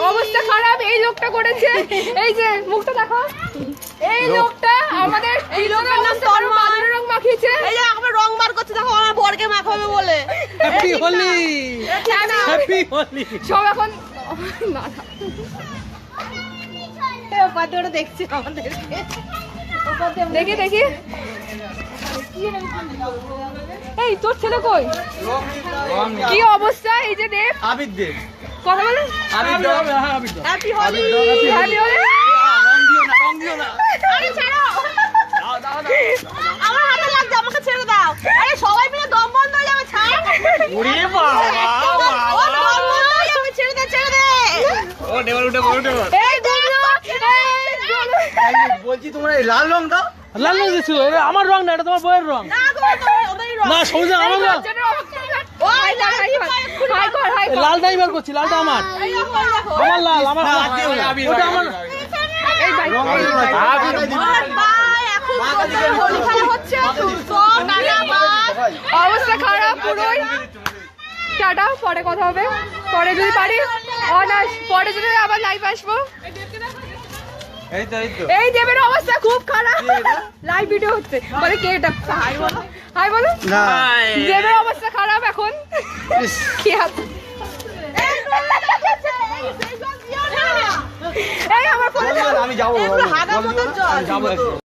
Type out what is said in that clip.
অবস্থা খারাপ এই লোকটা করেছে। এই যে মুখটা দেখো, এই লোকটা আমাদের এই লোকের নাম তন্ময় রং মাখিয়েছে। এই যে আমরা রং বার করছে, দেখো আমার বরকে মাখাবে বলে। Happy Holi, happy Holi. সব এখন না পাতে দেখছি আমাদেরকে, দেখি দেখি। এই তোর ছেলে কই? কি অবস্থা? এই যে দেব আবিদ দেব কথা বলে হ্যাপি হোলি। হ্যাপি হোলি। রং দিও না। আরে ছাড়ো, আমার হাতে লাগছে, আমাকে ছেড়ে দাও। আরে সবাই মিলে দম বন্ধ হয়ে যাবে, ছাড়। ওরে বাবা, ও দম বন্ধ হয়ে যাবে, ছেড়ে দে, ছেড়ে দে। ও ডেবার উঠে এই গুলো বলছি তোমরা এই লাল রং দাও। লাল রং দিছো? এটা আমার রং না, এটা তোমার বইয়ের রং। না গো, ওদেরই রং। না সবুজ রং আমার রং। ওই হাই কর হাই কর। লালটাই বের করছি, লালটা আমার। এই দেখো, এই দেখো। আমার লাল, আমার ওটা আমার। এই ভাই আর ভাই, এখন তোদের হোলি খেলা হচ্ছে, সব টানা বাস। অবস্থা খারাপ পুরোই। টাটা, পরে কথা হবে। পরে যদি পারি অনাস, পরে যদি আবার লাইভ আসবো। এই তো এই দেবের অবস্থা খুব খারাপ, লাইভ ভিডিও হচ্ছে। বলে কে এটা? হাই বলো, হাই বলো। দেবের অবস্থা খারাপ এখন। কি আছে? এই আমার ফোনে আমি যাবো, হাগা মতো জল। যাবো।